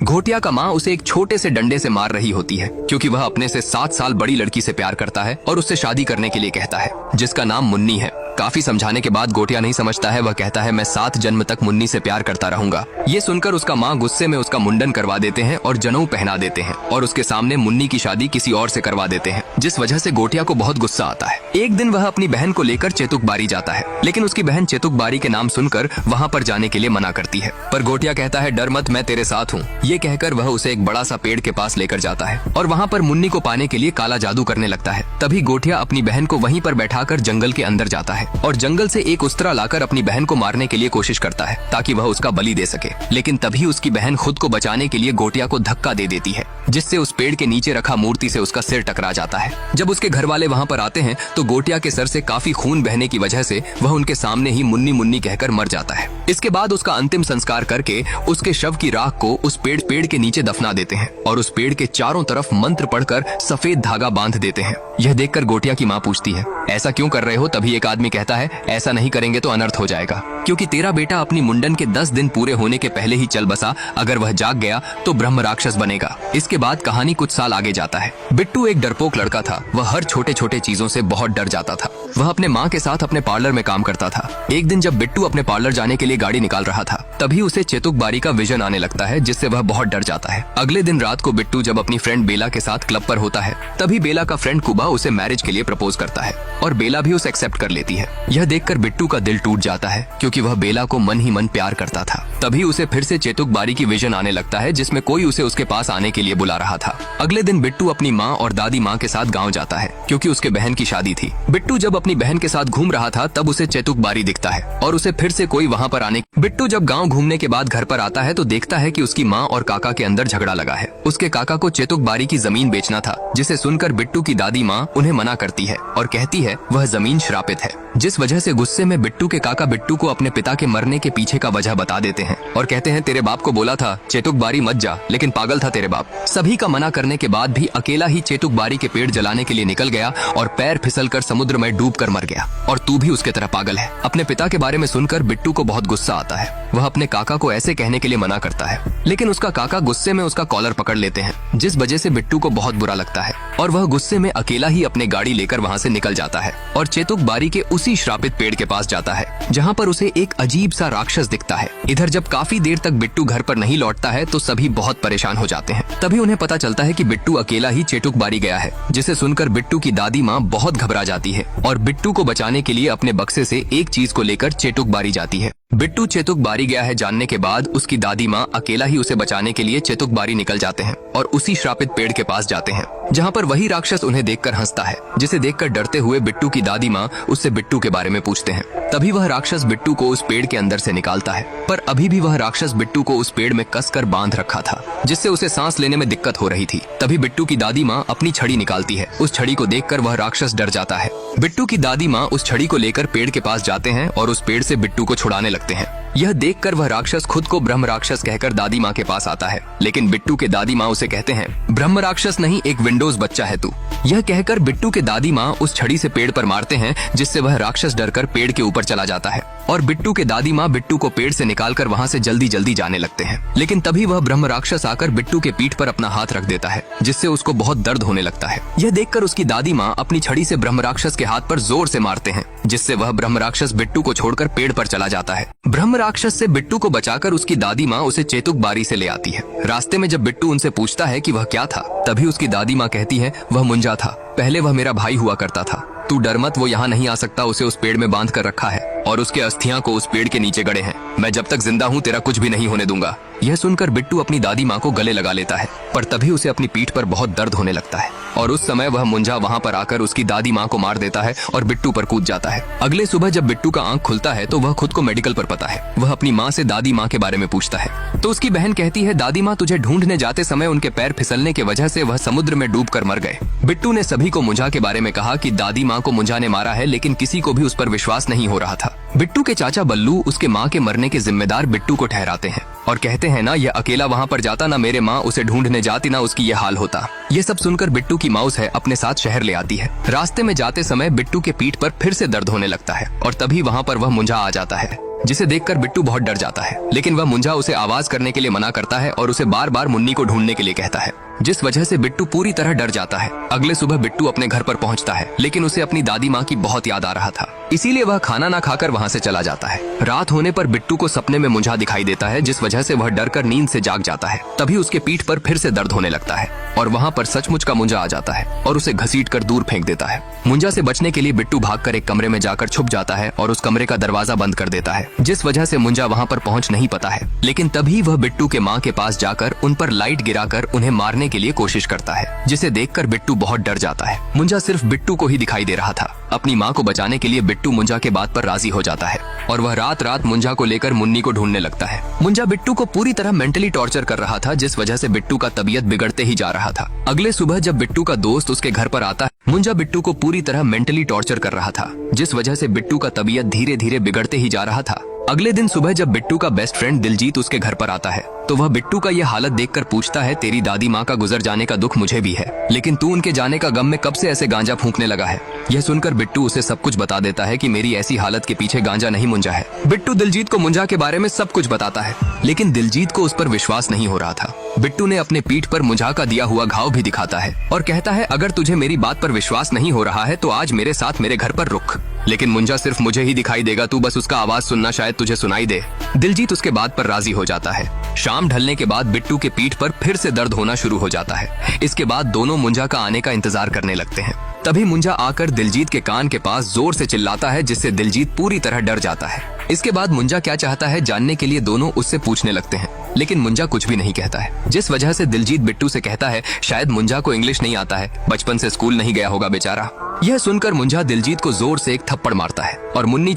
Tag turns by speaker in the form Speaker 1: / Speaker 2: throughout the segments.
Speaker 1: घोटिया का माँ उसे एक छोटे से डंडे से मार रही होती है क्योंकि वह अपने से 7 साल बड़ी लड़की से प्यार करता है और उससे शादी करने के लिए कहता है, जिसका नाम मुन्नी है। काफी समझाने के बाद घोटिया नहीं समझता है। वह कहता है, मैं 7 जन्म तक मुन्नी से प्यार करता रहूंगा। ये सुनकर उसका माँ गुस्से में उसका मुंडन करवा देते हैं और जनेऊ पहना देते हैं और उसके सामने मुन्नी की शादी किसी और से करवा देते हैं, जिस वजह से घोटिया को बहुत गुस्सा आता है। एक दिन वह अपनी बहन को लेकर चेतुक बारी जाता है, लेकिन उसकी बहन चेतुक बारी के नाम सुनकर वहाँ पर जाने के लिए मना करती है। पर घोटिया कहता है, डर मत, मैं तेरे साथ हूँ। ये कहकर वह उसे एक बड़ा सा पेड़ के पास लेकर जाता है और वहाँ पर मुन्नी को पाने के लिए काला जादू करने लगता है। तभी घोटिया अपनी बहन को वहीं पर बैठाकर जंगल के अंदर जाता है और जंगल से एक उस्तरा लाकर अपनी बहन को मारने के लिए कोशिश करता है ताकि वह उसका बलि दे सके। लेकिन तभी उसकी बहन खुद को बचाने के लिए घोटिया को धक्का दे देती है, जिससे उस पेड़ के नीचे रखा मूर्ति से उसका सिर टकरा जाता है। जब उसके घर वाले वहाँ पर आते हैं तो घोटिया के सर से काफी खून बहने की वजह से वह उनके सामने ही मुन्नी मुन्नी कहकर मर जाता है। इसके बाद उसका अंतिम संस्कार करके उसके शव की राख को उस पेड़ के नीचे दफना देते हैं और उस पेड़ के चारों तरफ मंत्र पढ़कर सफेद धागा बांध देते हैं। यह देखकर घोटिया की माँ पूछती है, ऐसा क्यों कर रहे हो? तभी एक आदमी कहता है, ऐसा नहीं करेंगे तो अनर्थ हो जाएगा, क्योंकि तेरा बेटा अपनी मुंडन के 10 दिन पूरे होने के पहले ही चल बसा। अगर वह जाग गया तो ब्रह्म राक्षस बनेगा। इसके बाद कहानी कुछ साल आगे जाता है। बिट्टू एक डरपोक लड़का था। वह हर छोटे छोटे चीजों से बहुत डर जाता था। वह अपने माँ के साथ अपने पार्लर में काम करता था। एक दिन जब बिट्टू अपने पार्लर जाने के लिए गाड़ी निकाल रहा था, तभी उसे चेतुक बारी का विजन आने लगता है, जिससे वह बहुत डर जाता है। अगले दिन रात को बिट्टू जब अपनी फ्रेंड बेला के साथ क्लब पर होता है, तभी बेला का फ्रेंड कुबा उसे मैरिज के लिए प्रपोज करता है और बेला भी उसे एक्सेप्ट कर लेती है। यह देखकर बिट्टू का दिल टूट जाता है क्योंकि वह बेला को मन ही मन प्यार करता था। तभी उसे फिर से चेतुक बारी की विजन आने लगता है, जिसमें कोई उसे उसके पास आने के लिए बुला रहा था। अगले दिन बिट्टू अपनी माँ और दादी माँ के साथ गाँव जाता है क्योंकि उसके बहन की शादी थी। बिट्टू जब अपनी बहन के साथ घूम रहा था तब उसे चेतुक बारी दिखता है और उसे फिर से कोई वहाँ पर आने। बिट्टू जब गाँव घूमने के बाद घर पर आता है तो देखता है कि उसकी माँ और काका के अंदर झगड़ा लगा है। उसके काका को चेतुक बारी की जमीन बेचना था, जिसे सुनकर बिट्टू की दादी माँ उन्हें मना करती है और कहती है वह जमीन श्रापित है, जिस वजह से गुस्से में बिट्टू के काका बिट्टू को अपने पिता के मरने के पीछे का वजह बता देते हैं और कहते हैं, तेरे बाप को बोला था चेतुक बारी मत जा, लेकिन पागल था तेरे बाप। सभी का मना करने के बाद भी अकेला ही चेतुक बारी के पेड़ जलाने के लिए निकल गया और पैर फिसलकर समुद्र में डूबकर मर गया। और तू भी उसके तरह पागल है। अपने पिता के बारे में सुनकर बिट्टू को बहुत गुस्सा आता है। वह अपने काका को ऐसे कहने के लिए मना करता है, लेकिन उसका काका गुस्से में उसका कॉलर पकड़ लेते हैं, जिस वजह से बिट्टू को बहुत बुरा लगता है और वह गुस्से में अकेला ही अपने गाड़ी लेकर वहाँ से निकल जाता है और चेतुक बारी के उसी श्रापित पेड़ के पास जाता है, जहाँ पर उसे एक अजीब सा राक्षस दिखता है। इधर जब काफी देर तक बिट्टू घर पर नहीं लौटता है तो सभी बहुत परेशान हो जाते हैं। तभी उन्हें पता चलता है कि बिट्टू अकेला ही चेतुक बारी गया है, जिसे सुनकर बिट्टू की दादी माँ बहुत घबरा जाती है और बिट्टू को बचाने के लिए अपने बक्से से एक चीज को लेकर चेतुक बारी जाती है। बिट्टू चेतुक बारी गया है जानने के बाद उसकी दादी माँ अकेला ही उसे बचाने के लिए चेतुक बारी निकल जाते हैं और उसी श्रापित पेड़ के पास जाते हैं, जहाँ पर वही राक्षस उन्हें देखकर हंसता है, जिसे देखकर डरते हुए बिट्टू की दादी माँ उससे बिट्टू के बारे में पूछते हैं। तभी वह राक्षस बिट्टू को उस पेड़ के अंदर से निकालता है, पर अभी भी वह राक्षस बिट्टू को उस पेड़ में कसकर बांध रखा था, जिससे उसे सांस लेने में दिक्कत हो रही थी। तभी बिट्टू की दादी माँ अपनी छड़ी निकालती है। उस छड़ी को देखकर वह राक्षस डर जाता है। बिट्टू की दादी माँ उस छड़ी को लेकर पेड़ के पास जाते हैं और उस पेड़ से बिट्टू को छुड़ाने लगते हैं। यह देखकर वह राक्षस खुद को ब्रह्म राक्षस कहकर दादी माँ के पास आता है, लेकिन बिट्टू के दादी माँ उसे कहते हैं, ब्रह्म राक्षस नहीं, एक विंडोज बच्चा है तू। यह कहकर बिट्टू के दादी माँ उस छड़ी से पेड़ पर मारते हैं, जिससे वह राक्षस डरकर पेड़ के ऊपर चला जाता है और बिट्टू के दादी माँ बिट्टू को पेड़ से निकालकर वहाँ से जल्दी जल्दी जाने लगते हैं। लेकिन तभी वह ब्रह्म राक्षस आकर बिट्टू के पीठ पर अपना हाथ रख देता है, जिससे उसको बहुत दर्द होने लगता है। यह देखकर उसकी दादी माँ अपनी छड़ी से ब्रह्म राक्षस के हाथ पर जोर से मारते हैं, जिससे वह ब्रह्म राक्षस बिट्टू को छोड़कर पेड़ पर चला जाता है। ब्रह्म राक्षस से बिट्टू को बचाकर उसकी दादी माँ उसे चेतुक बारी से ले आती है। रास्ते में जब बिट्टू उनसे पूछता है कि वह क्या था, तभी उसकी दादी माँ कहती है, वह मुंजा था, पहले वह मेरा भाई हुआ करता था। तू डर मत, वो यहाँ नहीं आ सकता, उसे उस पेड़ में बांध कर रखा है और उसके अस्थियां को उस पेड़ के नीचे गड़े हैं। मैं जब तक जिंदा हूँ तेरा कुछ भी नहीं होने दूंगा। यह सुनकर बिट्टू अपनी दादी माँ को गले लगा लेता है, पर तभी उसे अपनी पीठ पर बहुत दर्द होने लगता है और उस समय वह मुंजा वहाँ पर आकर उसकी दादी माँ को मार देता है और बिट्टू पर कूद जाता है। अगले सुबह जब बिट्टू का आंख खुलता है तो वह खुद को मेडिकल पर पता है। वह अपनी माँ से दादी माँ के बारे में पूछता है तो उसकी बहन कहती है, दादी माँ तुझे ढूंढने जाते समय उनके पैर फिसलने की वजह से वह समुद्र में डूबकर मर गए। बिट्टू ने सभी को मुंजा के बारे में कहा कि दादी माँ को मुंजा ने मारा है, लेकिन किसी को भी उस पर विश्वास नहीं हो रहा था। बिट्टू के चाचा बल्लू उसके माँ के मरने के जिम्मेदार बिट्टू को ठहराते हैं और कहते हैं, ना यह अकेला वहाँ पर जाता, ना मेरे माँ उसे ढूंढने जाती, ना उसकी यह हाल होता। ये सब सुनकर बिट्टू की माउस है अपने साथ शहर ले आती है। रास्ते में जाते समय बिट्टू के पीठ पर फिर से दर्द होने लगता है और तभी वहाँ पर वह मुंजा आ जाता है। जिसे देखकर बिट्टू बहुत डर जाता है। लेकिन वह मुंजा उसे आवाज करने के लिए मना करता है और उसे बार बार मुन्नी को ढूंढने के लिए कहता है, जिस वजह से बिट्टू पूरी तरह डर जाता है। अगले सुबह बिट्टू अपने घर पर पहुंचता है, लेकिन उसे अपनी दादी माँ की बहुत याद आ रहा था, इसीलिए वह खाना ना खाकर वहाँ से चला जाता है। रात होने पर बिट्टू को सपने में मुंजा दिखाई देता है, जिस वजह से वह डरकर नींद से जाग जाता है। तभी उसके पीठ पर फिर से दर्द होने लगता है और वहाँ पर सचमुच का मुंजा आ जाता है और उसे घसीटकर दूर फेंक देता है। मुंजा से बचने के लिए बिट्टू भागकर एक कमरे में जाकर छुप जाता है और उस कमरे का दरवाजा बंद कर देता है, जिस वजह से मुंजा वहाँ पर पहुँच नहीं पाता है। लेकिन तभी वह बिट्टू के माँ के पास जाकर उन पर लाइट गिराकर उन्हें मारने के लिए कोशिश करता है, जिसे देखकर बिट्टू बहुत डर जाता है। मुंजा सिर्फ बिट्टू को ही दिखाई दे रहा था। अपनी माँ को बचाने के लिए बिट्टू मुंजा के बात पर राजी हो जाता है और वह रात रात मुंजा को लेकर मुन्नी को ढूंढने लगता है। मुंजा बिट्टू को पूरी तरह मेंटली टॉर्चर कर रहा था, जिस वजह से बिट्टू का तबीयत बिगड़ते ही जा रहा था। अगले सुबह जब बिट्टू का दोस्त उसके घर पर आता है, मुंजा बिट्टू को पूरी तरह मेंटली टॉर्चर कर रहा था, जिस वजह से बिट्टू का तबीयत धीरे धीरे बिगड़ते ही जा रहा था। अगले दिन सुबह जब बिट्टू का बेस्ट फ्रेंड दिलजीत उसके घर पर आता है, तो वह बिट्टू का यह हालत देखकर पूछता है, तेरी दादी माँ का गुजर जाने का दुख मुझे भी है, लेकिन तू उनके जाने का गम में कब से ऐसे गांजा फूंकने लगा है। यह सुनकर बिट्टू उसे सब कुछ बता देता है कि मेरी ऐसी हालत के पीछे गांजा नहीं मुंजा है। बिट्टू दिलजीत को मुंजा के बारे में सब कुछ बताता है, लेकिन दिलजीत को उस पर विश्वास नहीं हो रहा था। बिट्टू ने अपने पीठ पर मुंजा का दिया हुआ घाव भी दिखाता है और कहता है, अगर तुझे मेरी बात पर विश्वास नहीं हो रहा है तो आज मेरे साथ मेरे घर पर रुक, लेकिन मुंजा सिर्फ मुझे ही दिखाई देगा, तू बस उसका आवाज सुनना, शायद तुझे सुनाई दे। दिलजीत उसके बात पर राजी हो जाता है। शाम ढलने के बाद बिट्टू के पीठ पर फिर से दर्द होना शुरू हो जाता है। इसके बाद दोनों मुंजा का आने का इंतजार करने लगते हैं। तभी मुंजा आकर दिलजीत के कान के पास जोर से चिल्लाता है, जिससे दिलजीत पूरी तरह डर जाता है। इसके बाद मुंजा क्या चाहता है जानने के लिए दोनों उससे पूछने लगते हैं, लेकिन मुंजा कुछ भी नहीं कहता है, जिस वजह से दिलजीत बिट्टू से कहता है, शायद मुंजा को इंग्लिश नहीं आता है, बचपन से स्कूल नहीं गया होगा बेचारा। यह सुनकर मुंजा दिलजीत को जोर से एक थप्पड़ मारता है और मुन्नी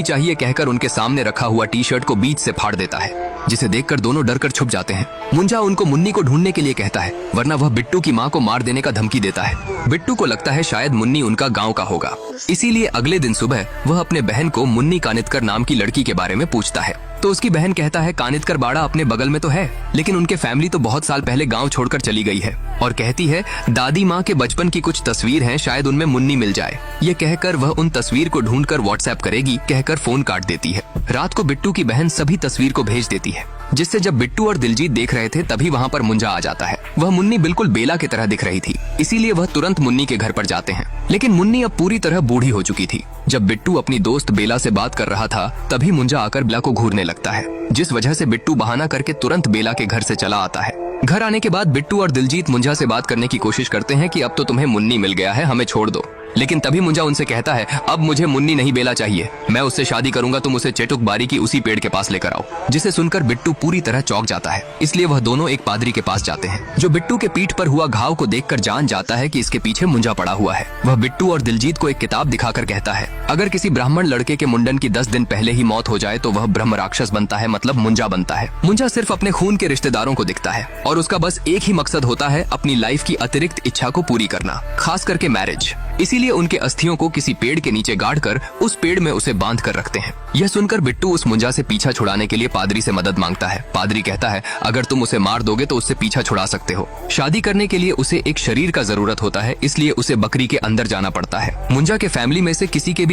Speaker 1: चाहिए कहकर उनके सामने रखा हुआ टी शर्ट को बीच से फाड़ देता है, जिसे देखकर दोनों डरकर छुप जाते हैं। मुंजा उनको मुन्नी को ढूंढने के लिए कहता है, वरना वह बिट्टू की माँ को मार देने का धमकी देता है। बिट्टू को लगता है शायद मुन्नी उनका गाँव का होगा, इसीलिए अगले दिन सुबह वह अपने बहन को मुन्नी कानितकर नाम की लड़की के बारे में पूछता है, तो उसकी बहन कहता है, कानितकर बाड़ा अपने बगल में तो है, लेकिन उनके फैमिली तो बहुत साल पहले गांव छोड़कर चली गई है, और कहती है दादी माँ के बचपन की कुछ तस्वीर हैं, शायद उनमें मुन्नी मिल जाए। ये कहकर वह उन तस्वीर को ढूंढकर व्हाट्सएप करेगी कहकर फोन काट देती है। रात को बिट्टू की बहन सभी तस्वीर को भेज देती है, जिससे जब बिट्टू और दिलजीत देख रहे थे तभी वहाँ पर मुंजा आ जाता है। वह मुन्नी बिल्कुल बेला की तरह दिख रही थी, इसीलिए वह तुरंत मुन्नी के घर पर जाते हैं, लेकिन मुन्नी अब पूरी तरह बूढ़ी हो चुकी थी। जब बिट्टू अपनी दोस्त बेला से बात कर रहा था, तभी मुंजा आकर बेला को घूरने लगता है, जिस वजह से बिट्टू बहाना करके तुरंत बेला के घर से चला आता है। घर आने के बाद बिट्टू और दिलजीत मुंजा से बात करने की कोशिश करते हैं कि अब तो तुम्हें मुन्नी मिल गया है, हमें छोड़ दो। लेकिन तभी मुंजा उनसे कहता है, अब मुझे मुन्नी नहीं बेला चाहिए, मैं उससे शादी करूंगा, तुम उसे चेटुक बारी की उसी पेड़ के पास लेकर आओ। जिसे सुनकर बिट्टू पूरी तरह चौंक जाता है, इसलिए वह दोनों एक पादरी के पास जाते हैं, जो बिट्टू के पीठ पर हुआ घाव को देखकर जान जाता है कि इसके पीछे मुंजा पड़ा हुआ है। वह बिट्टू और दिलजीत को एक किताब दिखाकर कहता है, अगर किसी ब्राह्मण लड़के के मुंडन की 10 दिन पहले ही मौत हो जाए तो वह ब्रह्म राक्षस बनता है, मतलब मुंजा बनता है। मुंजा सिर्फ अपने खून के रिश्तेदारों को दिखता है और उसका बस एक ही मकसद होता है, अपनी लाइफ की अतिरिक्त इच्छा को पूरी करना, खास करके मैरिज। इसीलिए उनके अस्थियों को किसी पेड़ के नीचे गाड़कर उस पेड़ में उसे बांध कर रखते हैं। यह सुनकर बिट्टू उस मुंजा से पीछा छुड़ाने के लिए पादरी से मदद मांगता है। पादरी कहता है, अगर तुम उसे मार दोगे तो उससे पीछा छुड़ा सकते हो। शादी करने के लिए उसे एक शरीर का जरूरत होता है, इसलिए उसे बकरी के अंदर जाना पड़ता है। मुंजा के फैमिली में से किसी के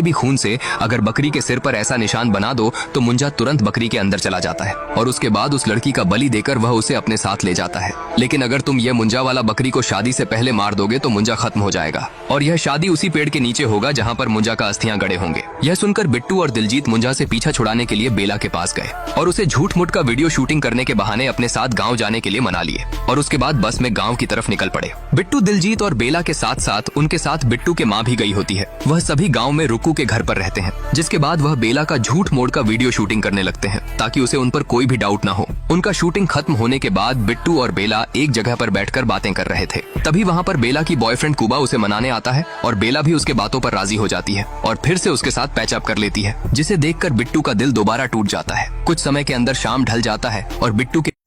Speaker 1: भी खून से अगर बकरी के सिर पर ऐसा निशान बना दो तो मुंजा तुरंत बकरी के अंदर चला जाता है और उसके बाद उस लड़की का बलि देकर वह उसे अपने साथ ले जाता है। लेकिन अगर तुम ये मुंजा वाला बकरी को शादी से पहले मार दोगे तो मुंजा खत्म हो जाएगा और यह शादी उसी पेड़ के नीचे होगा जहाँ पर मुंजा का अस्थियां गड़े होंगे। यह सुनकर बिट्टू और दिलजीत मुंजा से पीछा छुड़ाने के लिए बेला के पास गए और उसे झूठ मूठ का वीडियो शूटिंग करने के बहाने अपने साथ गाँव जाने के लिए मना लिए और उसके बाद बस में गाँव की तरफ निकल पड़े। बिट्टू दिलजीत और बेला के साथ साथ उनके साथ बिट्टू के माँ भी गई होती है। वह सभी गाँव में रुकू के घर पर रहते हैं, जिसके बाद वह बेला का झूठ मोड़ का वीडियो शूटिंग करने लगते हैं ताकि उसे उन पर कोई भी डाउट न हो। उनका शूटिंग खत्म होने के बाद बिट्टू और बेला एक जगह पर बैठकर बातें कर रहे थे। तभी वहाँ पर बेला की बॉयफ्रेंड कुबा उसे मनाने आता है और बेला भी उसके बातों पर राजी हो जाती है और फिर से उसके साथ पैचअप कर लेती है, जिसे देखकर बिट्टू का दिल दोबारा टूट जाता है। कुछ समय के अंदर शाम ढल जाता है और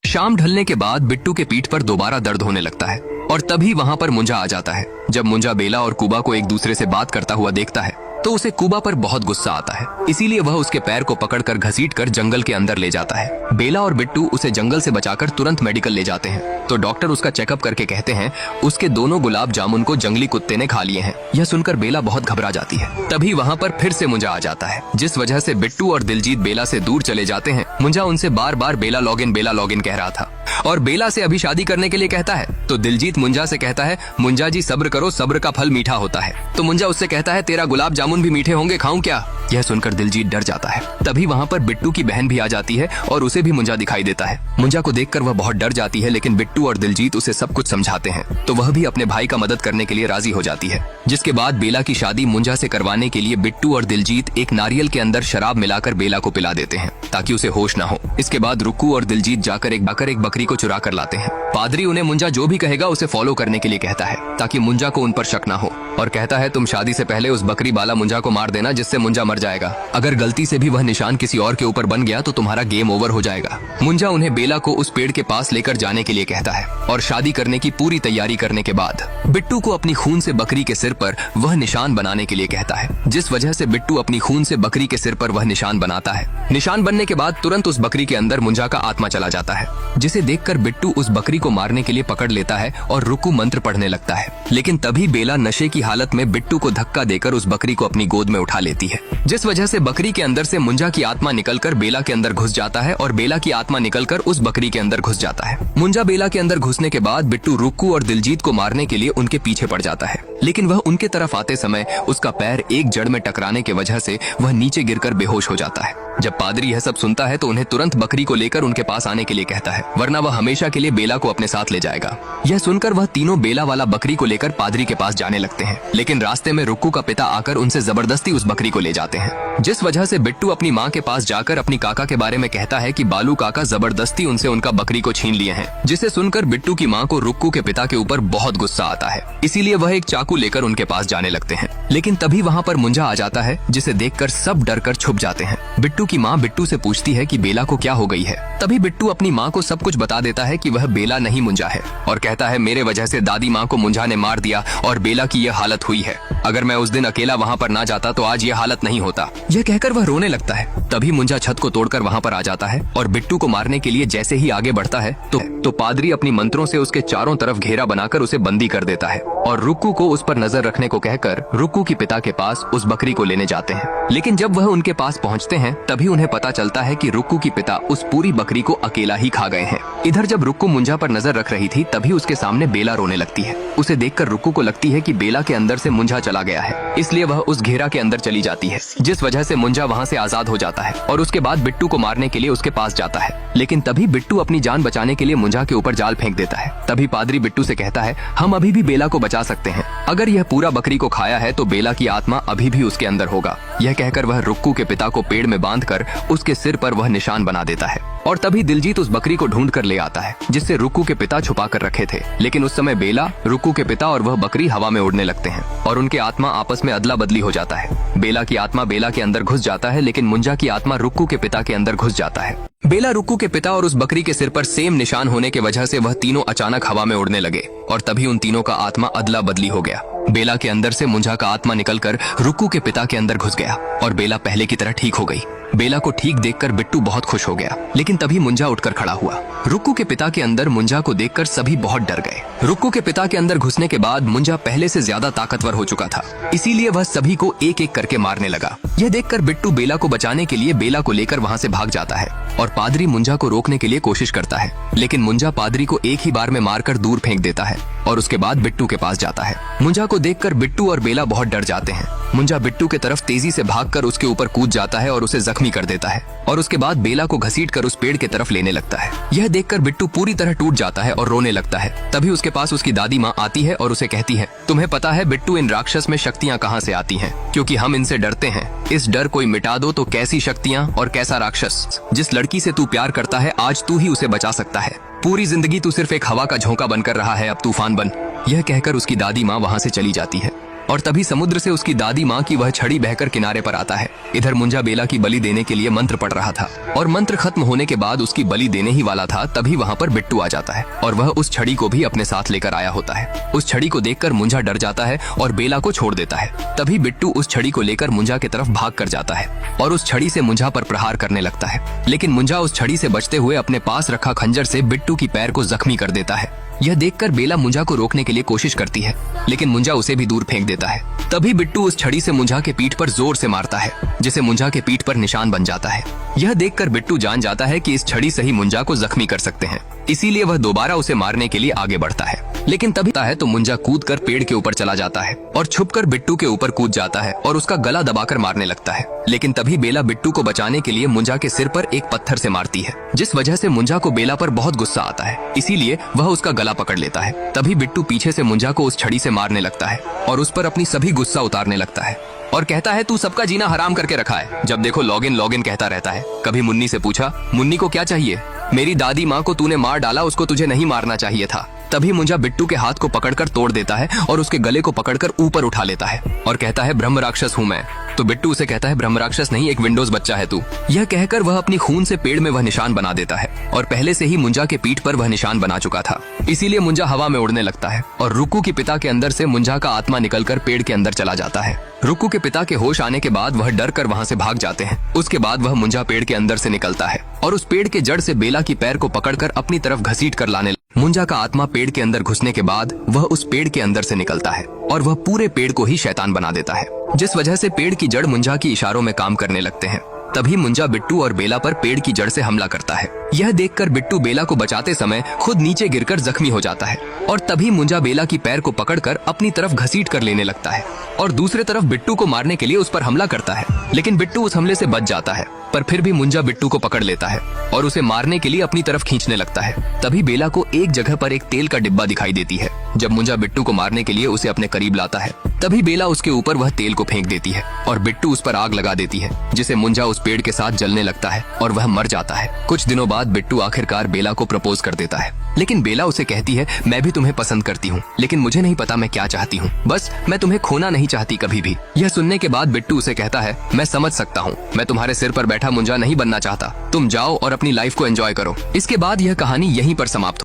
Speaker 1: शाम ढलने के बाद बिट्टू के पीठ पर दोबारा दर्द होने लगता है और तभी वहाँ पर मुंजा आ जाता है। जब मुंजा बेला और कुबा को एक दूसरे से बात करता हुआ देखता है तो उसे कुबा पर बहुत गुस्सा आता है। इसीलिए वह उसके पैर को पकड़कर घसीटकर जंगल के अंदर ले जाता है। बेला और बिट्टू उसे जंगल से बचाकर तुरंत मेडिकल ले जाते हैं। तो डॉक्टर उसका चेकअप करके कहते हैं उसके दोनों गुलाब जामुन को जंगली कुत्ते ने खा लिए हैं। यह सुनकर बेला बहुत घबरा जाती है। तभी वहाँ पर फिर से मुंजा आ जाता है, जिस वजह से बिट्टू और दिलजीत बेला से दूर चले जाते हैं। मुंजा उनसे बार बार बेला लॉगिन कह रहा था और बेला से अभी शादी करने के लिए कहता है। तो दिलजीत मुंजा से कहता है, मुंजा जी सब्र करो, सब्र का फल मीठा होता है। तो मुंजा उससे कहता है, तेरा गुलाब जामुन भी मीठे होंगे, खाऊं क्या? यह सुनकर दिलजीत डर जाता है। तभी वहाँ पर बिट्टू की बहन भी आ जाती है और उसे भी मुंजा दिखाई देता है। मुंजा को देखकर वह बहुत डर जाती है, लेकिन बिट्टू और दिलजीत उसे सब कुछ समझाते हैं तो वह भी अपने भाई का मदद करने के लिए राजी हो जाती है। जिसके बाद बेला की शादी मुंजा से करवाने के लिए बिट्टू और दिलजीत एक नारियल के अंदर शराब मिलाकर बेला को पिला देते हैं ताकि उसे होश ना हो। इसके बाद रुक्कू और दिलजीत जाकर एक बकरी को चुरा कर लाते हैं। पादरी उन्हें मुंजा जो भी कहेगा उसे फॉलो करने के लिए कहता है ताकि मुंजा को उन पर शक ना हो, और कहता है तुम शादी से पहले उस बकरी वाला मुंजा को मार देना जिससे मुंजा मर जाएगा। अगर गलती से भी वह निशान किसी और के ऊपर बन गया तो तुम्हारा गेम ओवर हो जाएगा। मुंजा उन्हें बेला को उस पेड़ के पास लेकर जाने के लिए कहता है और शादी करने की पूरी तैयारी करने के बाद बिट्टू को अपनी खून से बकरी के सिर पर वह निशान बनाने के लिए कहता है, जिस वजह से बिट्टू अपनी खून से बकरी के सिर पर वह निशान बनाता है। निशान बनने के बाद तुरंत उस बकरी के अंदर मुंजा का आत्मा चला जाता है, जिसे देखकर बिट्टू उस बकरी को मारने के लिए पकड़ लेता है और रुक्कू मंत्र पढ़ने लगता है। लेकिन तभी बेला नशे की हालत में बिट्टू को धक्का देकर उस बकरी को अपनी गोद में उठा लेती है, जिस वजह से बकरी के अंदर से मुंजा की आत्मा निकलकर बेला के अंदर घुस जाता है और बेला की आत्मा निकलकर उस बकरी के अंदर घुस जाता है। मुंजा बेला के अंदर घुसने के बाद बिट्टू रुक्कू और दिलजीत को मारने के लिए उनके पीछे पड़ जाता है, लेकिन वह उनके तरफ आते समय उसका पैर एक जड़ में टकराने की वजह से वह नीचे गिरकर बेहोश हो जाता है। जब पादरी यह सब सुनता है तो उन्हें तुरंत बकरी को लेकर उनके पास आने के लिए कहता है, वरना वह हमेशा के लिए बेला को अपने साथ ले जाएगा। यह सुनकर वह तीनों बेला वाला बकरी को लेकर पादरी के पास जाने लगते हैं, लेकिन रास्ते में रुक्कू का पिता आकर उनसे जबरदस्ती उस बकरी को ले जाते हैं, जिस वजह से बिट्टू अपनी माँ के पास जाकर अपनी काका के बारे में कहता है कि बालू काका जबरदस्ती उनसे उनका बकरी को छीन लिए हैं, जिसे सुनकर बिट्टू की माँ को रुक्कू के पिता के ऊपर बहुत गुस्सा आता है। इसीलिए वह एक चाकू लेकर उनके पास जाने लगते हैं, लेकिन तभी वहाँ पर मुंजा आ जाता है, जिसे देखकर सब डर कर छुप जाते हैं। बिट्टू की माँ बिट्टू से पूछती है कि बेला को क्या हो गई है। तभी बिट्टू अपनी माँ को सब कुछ बता देता है कि वह बेला नहीं मुंजा है, और कहता है मेरे वजह से दादी माँ को मुंजा ने मार दिया और बेला की यह हालत हुई है। अगर मैं उस दिन अकेला वहाँ पर ना जाता तो आज ये हालत नहीं होता। यह कहकर वह रोने लगता है। तभी मुंजा छत को तोड़कर वहाँ पर आ जाता है और बिट्टू को मारने के लिए जैसे ही आगे बढ़ता है तो पादरी अपनी मंत्रों से उसके चारों तरफ घेरा बनाकर उसे बंदी कर देता है और रुक्कू को उस पर नजर रखने को कहकर रुक्कू के पिता के पास उस बकरी को लेने जाते हैं। लेकिन जब वह उनके पास पहुँचते हैं तभी उन्हें पता चलता है कि रुक्कू की पिता उस पूरी बकरी को अकेला ही खा गए हैं। इधर जब रुक्कू मुंजा पर नजर रख रही थी तभी उसके सामने बेला रोने लगती है। उसे देखकर रुक्कू को लगती है कि बेला के अंदर से मुंजा चला गया है, इसलिए वह उस घेरा के अंदर चली जाती है, जिस वजह से मुंजा वहाँ से आजाद हो जाता है और उसके बाद बिट्टू को मारने के लिए उसके पास जाता है। लेकिन तभी बिट्टू अपनी जान बचाने के लिए मुंजा के ऊपर जाल फेंक देता है। तभी पादरी बिट्टू से कहता है हम अभी भी बेला को बचा सकते हैं, अगर यह पूरा बकरी को खाया है तो बेला की आत्मा अभी भी उसके अंदर होगा। यह कहकर वह रुक्कू के पिता को पेड़ में बांधकर उसके सिर पर वह निशान बना देता है और तभी दिलजीत उस बकरी को ढूंढ कर ले आता है, जिससे रुक्कू के पिता छुपा कर रखे थे। लेकिन उस समय बेला, रुक्कू के पिता और वह बकरी हवा में उड़ने लगते हैं और उनके आत्मा आपस में अदला बदली हो जाता है। बेला की आत्मा बेला के अंदर घुस जाता है, लेकिन मुंजा की आत्मा रुक्कू के पिता के अंदर घुस जाता है। बेला, रुक्कू के पिता और उस बकरी के सिर पर सेम निशान होने की वजह से वह तीनों अचानक हवा में उड़ने लगे और तभी उन तीनों का आत्मा अदला बदली हो गया। बेला के अंदर से मुंजा का आत्मा निकलकर रुक्कू के पिता के अंदर घुस गया और बेला पहले की तरह ठीक हो गई। बेला को ठीक देखकर बिट्टू बहुत खुश हो गया, लेकिन तभी मुंजा उठकर खड़ा हुआ। रुक्कू के पिता के अंदर मुंजा को देखकर सभी बहुत डर गए। रुक्कू के पिता के अंदर घुसने के बाद मुंजा पहले से ज्यादा ताकतवर हो चुका था, इसीलिए वह सभी को एक एक करके मारने लगा। यह देखकर बिट्टू बेला को बचाने के लिए बेला को लेकर वहाँ से भाग जाता है और पादरी मुंजा को रोकने के लिए कोशिश करता है, लेकिन मुंजा पादरी को एक ही बार में मारकर दूर फेंक देता है और उसके बाद बिट्टू के पास जाता है। मुंजा को देखकर बिट्टू और बेला बहुत डर जाते हैं। मुंजा बिट्टू के तरफ तेजी से भागकर उसके ऊपर कूद जाता है और उसे जख्मी कर देता है और उसके बाद बेला को घसीटकर उस पेड़ के तरफ लेने लगता है। यह देखकर बिट्टू पूरी तरह टूट जाता है और रोने लगता है। तभी उसके पास उसकी दादी माँ आती है और उसे कहती है, तुम्हें पता है बिट्टू, इन राक्षस में शक्तियाँ कहाँ से आती हैं? क्योंकि हम इनसे डरते हैं। इस डर कोई मिटा दो तो कैसी शक्तियाँ और कैसा राक्षस। जिस लड़की से तू प्यार करता है आज तू ही उसे बचा सकता है। पूरी जिंदगी तू सिर्फ एक हवा का झोंका बनकर रहा है, अब तूफान बन। यह कहकर उसकी दादी माँ वहाँ से चली जाती है। और तभी समुद्र से उसकी दादी माँ की वह छड़ी बहकर किनारे पर आता है। इधर मुंजा बेला की बलि देने के लिए मंत्र पढ़ रहा था और मंत्र खत्म होने के बाद उसकी बलि देने ही वाला था, तभी वहाँ पर बिट्टू आ जाता है और वह उस छड़ी को भी अपने साथ लेकर आया होता है। उस छड़ी को देखकर मुंजा डर जाता है और बेला को छोड़ देता है। तभी बिट्टू उस छड़ी को लेकर मुंजा की तरफ भाग कर जाता है और उस छड़ी से मुंजा पर प्रहार करने लगता है, लेकिन मुंजा उस छड़ी से बचते हुए अपने पास रखा खंजर से बिट्टू की पैर को जख्मी कर देता है। यह देखकर बेला मुंजा को रोकने के लिए कोशिश करती है, लेकिन मुंजा उसे भी दूर फेंक देता है। तभी बिट्टू उस छड़ी से मुंजा के पीठ पर जोर से मारता है, जिसे मुंजा के पीठ पर निशान बन जाता है। यह देखकर बिट्टू जान जाता है कि इस छड़ी से ही मुंजा को जख्मी कर सकते हैं, इसीलिए वह दोबारा उसे मारने के लिए आगे बढ़ता है। लेकिन तभी तो मुंजा कूदकर पेड़ के ऊपर चला जाता है और छुपकर बिट्टू के ऊपर कूद जाता है और उसका गला दबाकर मारने लगता है। लेकिन तभी बेला बिट्टू को बचाने के लिए मुंजा के सिर पर एक पत्थर से मारती है, जिस वजह से मुंजा को बेला पर बहुत गुस्सा आता है, इसीलिए वह उसका गला पकड़ लेता है। तभी बिट्टू पीछे से मुंजा को उस छड़ी से मारने लगता है और उस पर अपनी सभी गुस्सा उतारने लगता है और कहता है, तू सबका जीना हराम करके रखा है, जब देखो लॉगिन लॉगिन कहता रहता है। कभी मुन्नी से पूछा, मुन्नी को क्या चाहिए? मेरी दादी माँ को तूने मार डाला, उसको तुझे नहीं मारना चाहिए था। तभी मुंजा बिट्टू के हाथ को पकड़कर तोड़ देता है और उसके गले को पकड़कर ऊपर उठा लेता है और कहता है, ब्रह्म राक्षस हूँ मैं। तो बिट्टू उसे कहता है, ब्रह्म राक्षस नहीं, एक विंडोज बच्चा है तू। यह कहकर वह अपनी खून से पेड़ में वह निशान बना देता है और पहले से ही मुंजा के पीठ पर वह निशान बना चुका था, इसीलिए मुंजा हवा में उड़ने लगता है और रुक्कू के पिता के अंदर से मुंजा का आत्मा निकलकर पेड़ के अंदर चला जाता है। रुक्कू के पिता के होश आने के बाद वह डर कर वहाँ से भाग जाते हैं। उसके बाद वह मुंजा पेड़ के अंदर से निकलता है और उस पेड़ के जड़ से बेला की पैर को पकड़कर अपनी तरफ घसीट कर लाने। मुंजा का आत्मा पेड़ के अंदर घुसने के बाद वह उस पेड़ के अंदर से निकलता है और वह पूरे पेड़ को ही शैतान बना देता है, जिस वजह से पेड़ की जड़ मुंजा की इशारों में काम करने लगते हैं। तभी मुंजा बिट्टू और बेला पर पेड़ की जड़ से हमला करता है। यह देखकर बिट्टू बेला को बचाते समय खुद नीचे गिरकर जख्मी हो जाता है और तभी मुंजा बेला की पैर को पकड़कर अपनी तरफ घसीट कर लेने लगता है और दूसरे तरफ बिट्टू को मारने के लिए उस पर हमला करता है, लेकिन बिट्टू उस हमले से बच जाता है। पर फिर भी मुंजा बिट्टू को पकड़ लेता है और उसे मारने के लिए अपनी तरफ खींचने लगता है। तभी बेला को एक जगह पर एक तेल का डिब्बा दिखाई देती है। जब मुंजा बिट्टू को मारने के लिए उसे अपने करीब लाता है, तभी बेला उसके ऊपर वह तेल को फेंक देती है और बिट्टू उस पर आग लगा देती है, जिसे मुंजा उस पेड़ के साथ जलने लगता है और वह मर जाता है। कुछ दिनों बाद बिट्टू आखिरकार बेला को प्रपोज कर देता है, लेकिन बेला उसे कहती है, मैं भी तुम्हें पसंद करती हूँ, लेकिन मुझे नहीं पता मैं क्या चाहती हूँ, बस मैं तुम्हें खोना नहीं चाहती कभी भी। यह सुनने के बाद बिट्टू उसे कहता है, मैं समझ सकता हूँ, मैं तुम्हारे सिर पर बैठा मुंजा नहीं बनना चाहता, तुम जाओ और अपनी लाइफ को एंजॉय करो। इसके बाद यह कहानी यहीं पर समाप्त